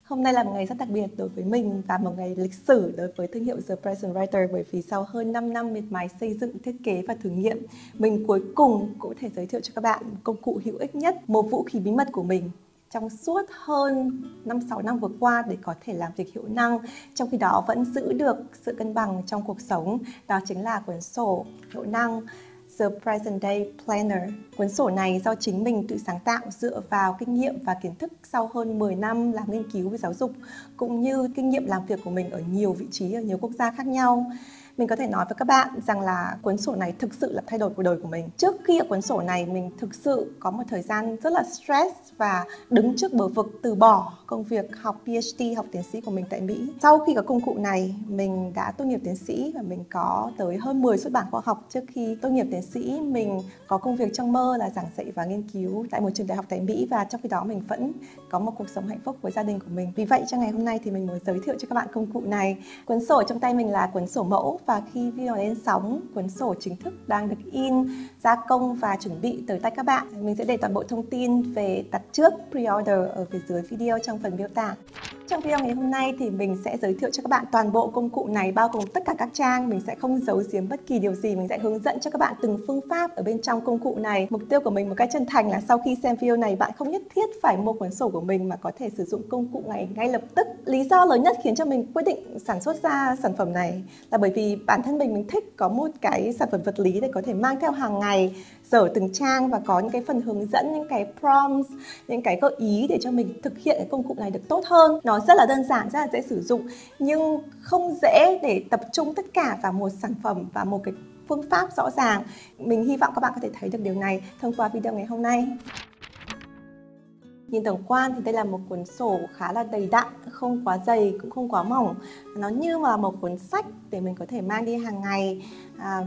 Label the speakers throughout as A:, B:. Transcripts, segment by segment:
A: Hôm nay là một ngày rất đặc biệt đối với mình và một ngày lịch sử đối với thương hiệu The Present Writer, bởi vì sau hơn 5 năm miệt mài xây dựng, thiết kế và thử nghiệm, mình cuối cùng cũng thể giới thiệu cho các bạn một công cụ hữu ích nhất, một vũ khí bí mật của mình trong suốt hơn 5-6 năm vừa qua để có thể làm việc hiệu năng, trong khi đó vẫn giữ được sự cân bằng trong cuộc sống. Đó chính là cuốn sổ hiệu năng The Present Day Planner. Cuốn sổ này do chính mình tự sáng tạo dựa vào kinh nghiệm và kiến thức sau hơn 10 năm làm nghiên cứu về giáo dục, cũng như kinh nghiệm làm việc của mình ở nhiều vị trí, ở nhiều quốc gia khác nhau. Mình có thể nói với các bạn rằng là cuốn sổ này thực sự là thay đổi cuộc đời của mình. Trước khi ở cuốn sổ này, mình thực sự có một thời gian rất là stress và đứng trước bờ vực từ bỏ công việc học PhD, học tiến sĩ của mình tại Mỹ. Sau khi có công cụ này, mình đã tốt nghiệp tiến sĩ và mình có tới hơn 10 xuất bản khoa học. Trước khi tốt nghiệp tiến sĩ, mình có công việc trong mơ là giảng dạy và nghiên cứu tại một trường đại học tại Mỹ, và trong khi đó mình vẫn có một cuộc sống hạnh phúc với gia đình của mình. Vì vậy trong ngày hôm nay thì mình muốn giới thiệu cho các bạn công cụ này. Cuốn sổ trong tay mình là cuốn sổ mẫu, và khi video lên sóng, cuốn sổ chính thức đang được in, gia công và chuẩn bị tới tay các bạn. Mình sẽ để toàn bộ thông tin về đặt trước, pre-order ở phía dưới video trong phần miêu tả. Trong video ngày hôm nay thì mình sẽ giới thiệu cho các bạn toàn bộ công cụ này, bao gồm tất cả các trang. Mình sẽ không giấu giếm bất kỳ điều gì, mình sẽ hướng dẫn cho các bạn từng phương pháp ở bên trong công cụ này. Mục tiêu của mình một cách chân thành là sau khi xem video này, bạn không nhất thiết phải mua cuốn sổ của mình mà có thể sử dụng công cụ này ngay lập tức. Lý do lớn nhất khiến cho mình quyết định sản xuất ra sản phẩm này là bởi vì bản thân mình thích có một cái sản phẩm vật lý để có thể mang theo hàng ngày, dở từng trang và có những cái phần hướng dẫn, những cái prompts, những cái gợi ý để cho mình thực hiện cái công cụ này được tốt hơn. Nó rất là đơn giản, rất là dễ sử dụng, nhưng không dễ để tập trung tất cả vào một sản phẩm và một cái phương pháp rõ ràng. Mình hy vọng các bạn có thể thấy được điều này thông qua video ngày hôm nay. Nhìn tổng quan thì đây là một cuốn sổ khá là đầy đặn, không quá dày cũng không quá mỏng. Nó như là một cuốn sách để mình có thể mang đi hàng ngày,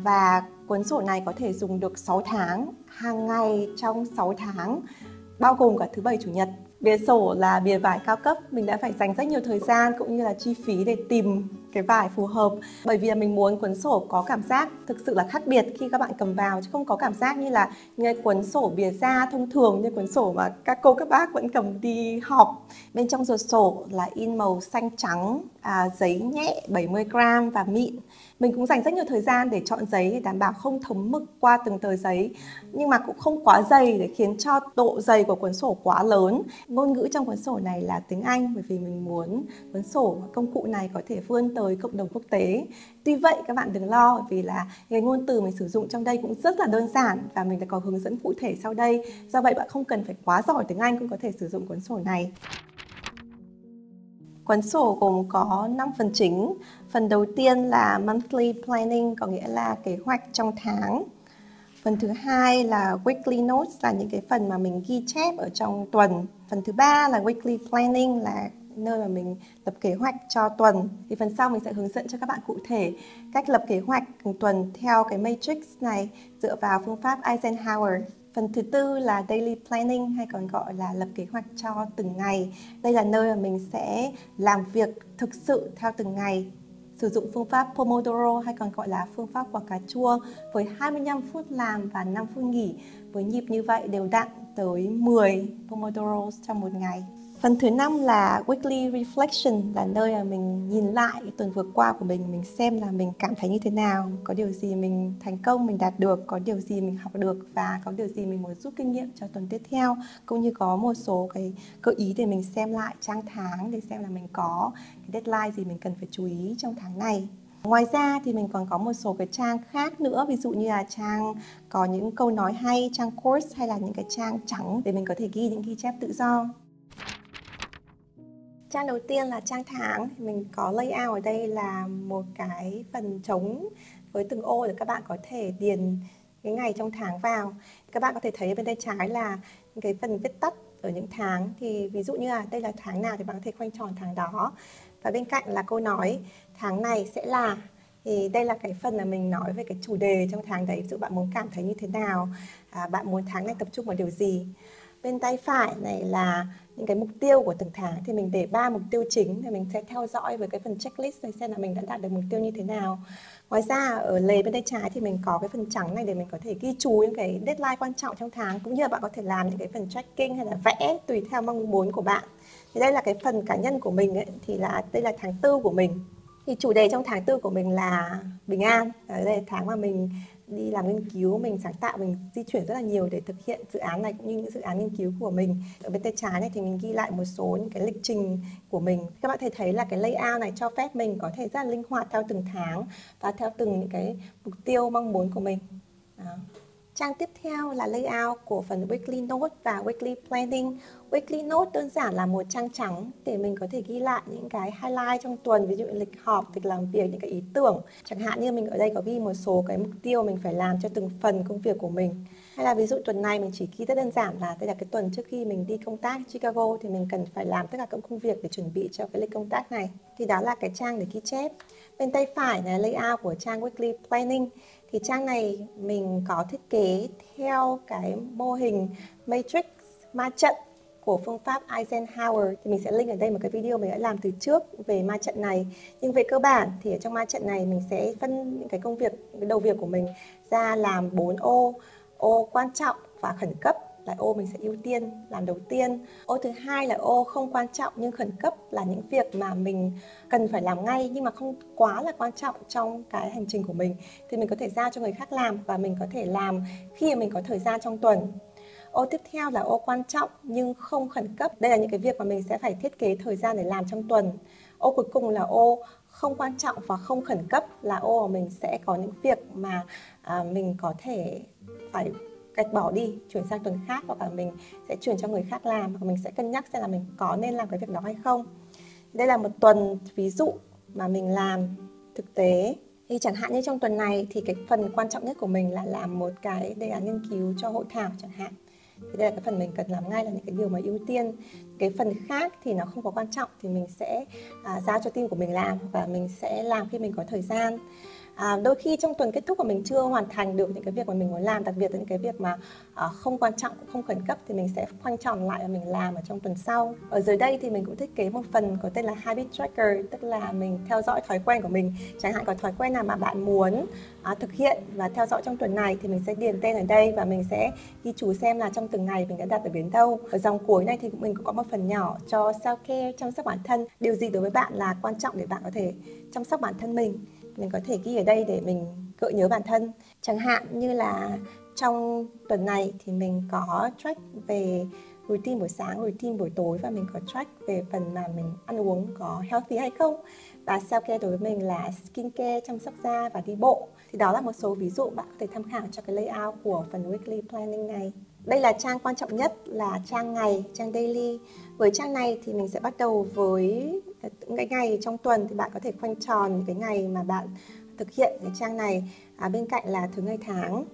A: và cuốn sổ này có thể dùng được 6 tháng, hàng ngày trong 6 tháng, bao gồm cả thứ Bảy, Chủ nhật. Bìa sổ là bìa vải cao cấp, mình đã phải dành rất nhiều thời gian cũng như là chi phí để tìm cái vải phù hợp, bởi vì là mình muốn cuốn sổ có cảm giác thực sự là khác biệt khi các bạn cầm vào, chứ không có cảm giác như là những cuốn sổ bìa da thông thường, như cuốn sổ mà các cô các bác vẫn cầm đi họp. Bên trong sổ là in màu xanh trắng, giấy nhẹ 70 gram và mịn. Mình cũng dành rất nhiều thời gian để chọn giấy để đảm bảo không thấm mực qua từng tờ giấy, nhưng mà cũng không quá dày để khiến cho độ dày của cuốn sổ quá lớn. Ngôn ngữ trong cuốn sổ này là tiếng Anh, bởi vì mình muốn cuốn sổ công cụ này có thể vươn tới cộng đồng quốc tế. Tuy vậy các bạn đừng lo, vì là cái ngôn từ mình sử dụng trong đây cũng rất là đơn giản và mình đã có hướng dẫn cụ thể sau đây. Do vậy bạn không cần phải quá giỏi tiếng Anh cũng có thể sử dụng cuốn sổ này. Cuốn sổ gồm có 5 phần chính. Phần đầu tiên là monthly planning, có nghĩa là kế hoạch trong tháng. Phần thứ hai là weekly notes, là những cái phần mà mình ghi chép ở trong tuần. Phần thứ ba là weekly planning, là nơi mà mình lập kế hoạch cho tuần. Thì phần sau mình sẽ hướng dẫn cho các bạn cụ thể cách lập kế hoạch từng tuần theo cái matrix này dựa vào phương pháp Eisenhower. Phần thứ tư là daily planning, hay còn gọi là lập kế hoạch cho từng ngày. Đây là nơi mà mình sẽ làm việc thực sự theo từng ngày, sử dụng phương pháp Pomodoro, hay còn gọi là phương pháp quả cà chua, với 25 phút làm và 5 phút nghỉ, với nhịp như vậy đều đặn tới 10 Pomodoro trong một ngày. Phần thứ 5 là weekly reflection, là nơi mà mình nhìn lại tuần vừa qua của mình xem là mình cảm thấy như thế nào, có điều gì mình thành công, mình đạt được, có điều gì mình học được và có điều gì mình muốn rút kinh nghiệm cho tuần tiếp theo, cũng như có một số cái gợi ý để mình xem lại trang tháng để xem là mình có cái deadline gì mình cần phải chú ý trong tháng này. Ngoài ra thì mình còn có một số cái trang khác nữa, ví dụ như là trang có những câu nói hay, trang course, hay là những cái trang trắng để mình có thể ghi những ghi chép tự do. Trang đầu tiên là trang tháng, mình có layout ở đây là một cái phần trống với từng ô để các bạn có thể điền cái ngày trong tháng vào. Các bạn có thể thấy bên tay trái là cái phần viết tắt ở những tháng, thì ví dụ như là đây là tháng nào thì bạn có thể khoanh tròn tháng đó. Và bên cạnh là câu nói tháng này sẽ là, thì đây là cái phần là mình nói về cái chủ đề trong tháng đấy, ví dụ bạn muốn cảm thấy như thế nào, bạn muốn tháng này tập trung vào điều gì. Bên tay phải này là những cái mục tiêu của từng tháng, thì mình để 3 mục tiêu chính thì mình sẽ theo dõi với cái phần checklist này xem là mình đã đạt được mục tiêu như thế nào. Ngoài ra ở lề bên tay trái thì mình có cái phần trắng này để mình có thể ghi chú những cái deadline quan trọng trong tháng, cũng như là bạn có thể làm những cái phần tracking hay là vẽ tùy theo mong muốn của bạn. Thì đây là cái phần cá nhân của mình ấy, thì đây là tháng 4 của mình. Thì chủ đề trong tháng 4 của mình là bình an. Đây là tháng mà mình đi làm nghiên cứu, mình sáng tạo, mình di chuyển rất là nhiều để thực hiện dự án này cũng như những dự án nghiên cứu của mình. Ở bên tay trái này thì mình ghi lại một số những cái lịch trình của mình. Các bạn thấy là cái layout này cho phép mình có thể rất là linh hoạt theo từng tháng và theo từng những cái mục tiêu mong muốn của mình. Đó. Trang tiếp theo là layout của phần Weekly Note và Weekly Planning. Weekly Note đơn giản là một trang trắng để mình có thể ghi lại những cái highlight trong tuần, ví dụ như lịch họp, lịch làm việc, những cái ý tưởng. Chẳng hạn như mình ở đây có ghi một số cái mục tiêu mình phải làm cho từng phần công việc của mình. Hay là ví dụ tuần này mình chỉ ghi rất đơn giản là đây là cái tuần trước khi mình đi công tác Chicago thì mình cần phải làm tất cả các công việc để chuẩn bị cho cái lịch công tác này. Thì đó là cái trang để ghi chép. Bên tay phải là layout của trang Weekly Planning. Thì trang này mình có thiết kế theo cái mô hình matrix ma trận của phương pháp Eisenhower. Thì mình sẽ link ở đây một cái video mình đã làm từ trước về ma trận này. Nhưng về cơ bản thì ở trong ma trận này mình sẽ phân những cái công việc, cái đầu việc của mình ra làm 4 ô. Ô quan trọng và khẩn cấp là ô mình sẽ ưu tiên làm đầu tiên. Ô thứ hai là ô không quan trọng nhưng khẩn cấp, là những việc mà mình cần phải làm ngay nhưng mà không quá là quan trọng trong cái hành trình của mình thì mình có thể giao cho người khác làm và mình có thể làm khi mà mình có thời gian trong tuần. Ô tiếp theo là ô quan trọng nhưng không khẩn cấp. Đây là những cái việc mà mình sẽ phải thiết kế thời gian để làm trong tuần. Ô cuối cùng là ô không quan trọng và không khẩn cấp, là ô mà mình sẽ có những việc mà mình có thể phải gạch bỏ đi, chuyển sang tuần khác, hoặc là mình sẽ chuyển cho người khác làm, và mình sẽ cân nhắc xem là mình có nên làm cái việc đó hay không. Đây là một tuần ví dụ mà mình làm thực tế. Thì chẳng hạn như trong tuần này thì cái phần quan trọng nhất của mình là làm một cái đề án nghiên cứu cho hội thảo chẳng hạn. Thì đây là cái phần mình cần làm ngay, là những cái điều mà ưu tiên. Cái phần khác thì nó không có quan trọng thì mình sẽ giao cho team của mình làm, và mình sẽ làm khi mình có thời gian. Đôi khi trong tuần kết thúc mà mình chưa hoàn thành được những cái việc mà mình muốn làm, đặc biệt là những cái việc mà không quan trọng, không khẩn cấp, thì mình sẽ khoanh tròn lại và mình làm ở trong tuần sau. Ở dưới đây thì mình cũng thiết kế một phần có tên là Habit Tracker, tức là mình theo dõi thói quen của mình. Chẳng hạn có thói quen nào mà bạn muốn thực hiện và theo dõi trong tuần này thì mình sẽ điền tên ở đây và mình sẽ ghi chú xem là trong từng ngày mình đã đạt được đến đâu. Ở dòng cuối này thì mình cũng có một phần nhỏ cho self-care, chăm sóc bản thân. Điều gì đối với bạn là quan trọng để bạn có thể chăm sóc bản thân mình có thể ghi ở đây để mình gợi nhớ bản thân. Chẳng hạn như là trong tuần này thì mình có track về routine buổi sáng, routine buổi tối, và mình có track về phần mà mình ăn uống có healthy hay không. Và self-care đối với mình là skincare, chăm sóc da và đi bộ. Thì đó là một số ví dụ bạn có thể tham khảo cho cái layout của phần weekly planning này. Đây là trang quan trọng nhất, là trang ngày, trang daily. Với trang này thì mình sẽ bắt đầu với những cái ngày trong tuần, thì bạn có thể khoanh tròn những cái ngày mà bạn thực hiện cái trang này. Bên cạnh là thứ ngày tháng.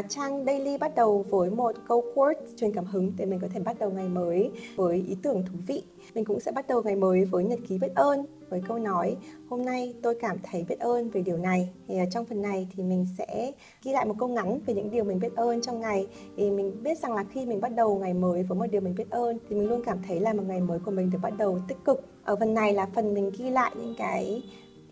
A: Trang daily bắt đầu với một câu quote truyền cảm hứng để mình có thể bắt đầu ngày mới với ý tưởng thú vị. Mình cũng sẽ bắt đầu ngày mới với nhật ký biết ơn, với câu nói hôm nay tôi cảm thấy biết ơn về điều này. Thì trong phần này thì mình sẽ ghi lại một câu ngắn về những điều mình biết ơn trong ngày. Thì mình biết rằng là khi mình bắt đầu ngày mới với một điều mình biết ơn thì mình luôn cảm thấy là một ngày mới của mình được bắt đầu tích cực. Ở phần này là phần mình ghi lại những cái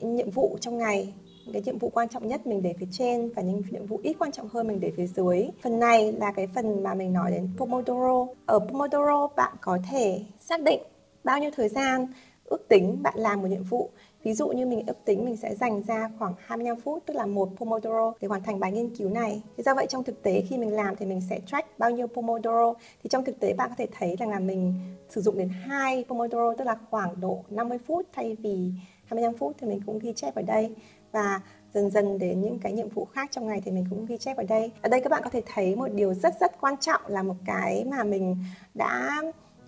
A: nhiệm vụ trong ngày. Cái nhiệm vụ quan trọng nhất mình để phía trên và những nhiệm vụ ít quan trọng hơn mình để phía dưới. Phần này là cái phần mà mình nói đến Pomodoro. Ở Pomodoro bạn có thể xác định bao nhiêu thời gian ước tính bạn làm một nhiệm vụ. Ví dụ như mình ước tính mình sẽ dành ra khoảng 25 phút, tức là 1 Pomodoro để hoàn thành bài nghiên cứu này. Thì do vậy trong thực tế khi mình làm thì mình sẽ track bao nhiêu Pomodoro. Thì trong thực tế bạn có thể thấy rằng là mình sử dụng đến 2 Pomodoro, tức là khoảng độ 50 phút thay vì 25 phút, thì mình cũng ghi chép ở đây. Và dần dần đến những cái nhiệm vụ khác trong ngày thì mình cũng ghi chép ở đây. Ở đây các bạn có thể thấy một điều rất quan trọng, là một cái mà mình đã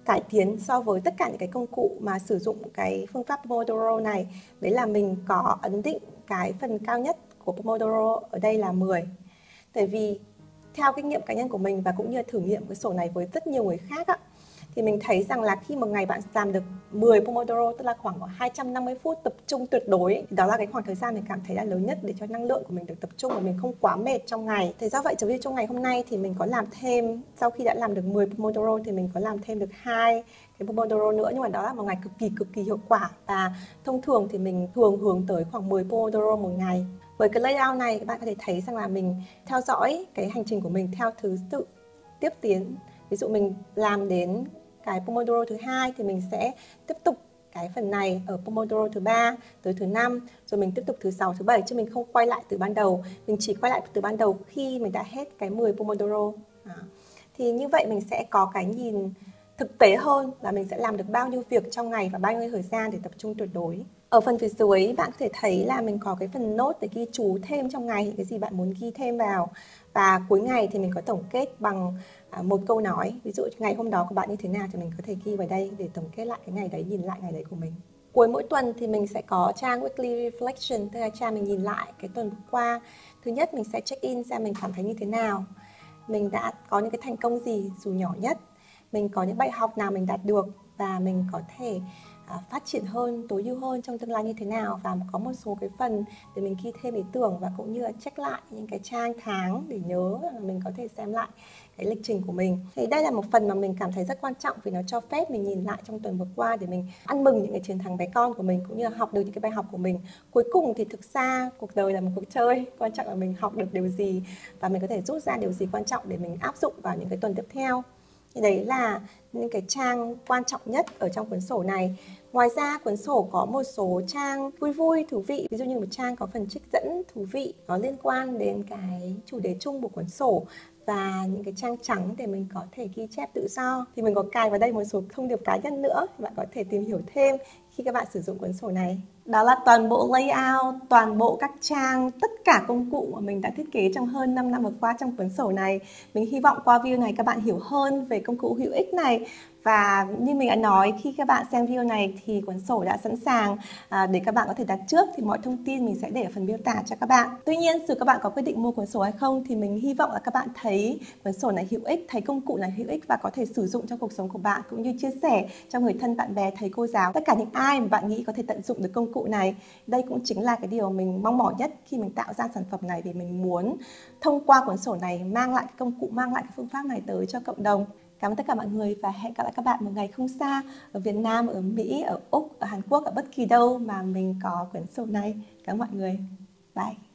A: cải tiến so với tất cả những cái công cụ mà sử dụng cái phương pháp Pomodoro này. Đấy là mình có ấn định cái phần cao nhất của Pomodoro ở đây là 10. Tại vì theo kinh nghiệm cá nhân của mình và cũng như thử nghiệm cái sổ này với rất nhiều người khác á, thì mình thấy rằng là khi một ngày bạn làm được 10 Pomodoro, tức là khoảng 250 phút tập trung tuyệt đối, thì đó là cái khoảng thời gian mình cảm thấy là lớn nhất để cho năng lượng của mình được tập trung và mình không quá mệt trong ngày. Thế do vậy trong video trong ngày hôm nay thì mình có làm thêm, sau khi đã làm được 10 Pomodoro thì mình có làm thêm được 2 cái Pomodoro nữa, nhưng mà đó là một ngày cực kỳ hiệu quả, và thông thường thì mình thường hướng tới khoảng 10 Pomodoro một ngày. Với cái layout này các bạn có thể thấy rằng là mình theo dõi cái hành trình của mình theo thứ tự tiếp tiến. Ví dụ mình làm đến cái Pomodoro thứ 2 thì mình sẽ tiếp tục cái phần này ở Pomodoro thứ 3 tới thứ 5, rồi mình tiếp tục thứ 6, thứ 7, chứ mình không quay lại từ ban đầu. Mình chỉ quay lại từ ban đầu khi mình đã hết cái 10 Pomodoro. Thì như vậy mình sẽ có cái nhìn thực tế hơn là mình sẽ làm được bao nhiêu việc trong ngày và bao nhiêu thời gian để tập trung tuyệt đối. Ở phần phía dưới bạn có thể thấy là mình có cái phần note để ghi chú thêm trong ngày những cái gì bạn muốn ghi thêm vào. Và cuối ngày thì mình có tổng kết bằng một câu nói. Ví dụ ngày hôm đó của bạn như thế nào thì mình có thể ghi vào đây để tổng kết lại cái ngày đấy, nhìn lại ngày đấy của mình. Cuối mỗi tuần thì mình sẽ có trang weekly reflection, tức là trang mình nhìn lại cái tuần vừa qua. Thứ nhất mình sẽ check in xem mình cảm thấy như thế nào, mình đã có những cái thành công gì dù nhỏ nhất, mình có những bài học nào mình đạt được và mình có thể phát triển hơn, tối ưu hơn trong tương lai như thế nào. Và có một số cái phần để mình ghi thêm ý tưởng và cũng như là check lại những cái trang tháng để nhớ là mình có thể xem lại cái lịch trình của mình. Thì đây là một phần mà mình cảm thấy rất quan trọng vì nó cho phép mình nhìn lại trong tuần vừa qua để mình ăn mừng những cái chiến thắng bé con của mình cũng như là học được những cái bài học của mình. Cuối cùng thì thực ra cuộc đời là một cuộc chơi, quan trọng là mình học được điều gì và mình có thể rút ra điều gì quan trọng để mình áp dụng vào những cái tuần tiếp theo. Thì đấy là những cái trang quan trọng nhất ở trong cuốn sổ này. Ngoài ra cuốn sổ có một số trang vui vui, thú vị. Ví dụ như một trang có phần trích dẫn thú vị có liên quan đến cái chủ đề chung của cuốn sổ và những cái trang trắng để mình có thể ghi chép tự do. Thì mình có cài vào đây một số thông điệp cá nhân nữa, bạn có thể tìm hiểu thêm khi các bạn sử dụng cuốn sổ này. Đó là toàn bộ layout, toàn bộ các trang, tất cả công cụ mà mình đã thiết kế trong hơn 5 năm vừa qua trong cuốn sổ này. Mình hy vọng qua video này các bạn hiểu hơn về công cụ hữu ích này. Và như mình đã nói, khi các bạn xem video này thì cuốn sổ đã sẵn sàng để các bạn có thể đặt trước. Thì mọi thông tin mình sẽ để ở phần miêu tả cho các bạn. Tuy nhiên, dù các bạn có quyết định mua cuốn sổ hay không thì mình hy vọng là các bạn thấy cuốn sổ này hữu ích, thấy công cụ này hữu ích và có thể sử dụng trong cuộc sống của bạn, cũng như chia sẻ cho người thân, bạn bè, thầy cô giáo, tất cả những ai mà bạn nghĩ có thể tận dụng được công cụ này. Đây cũng chính là cái điều mình mong mỏi nhất khi mình tạo ra sản phẩm này, vì mình muốn thông qua cuốn sổ này mang lại cái công cụ, mang lại cái phương pháp này tới cho cộng đồng. Cảm ơn tất cả mọi người và hẹn gặp lại các bạn một ngày không xa ở Việt Nam, ở Mỹ, ở Úc, ở Hàn Quốc, ở bất kỳ đâu mà mình có cuốn sổ này. Cảm ơn mọi người. Bye.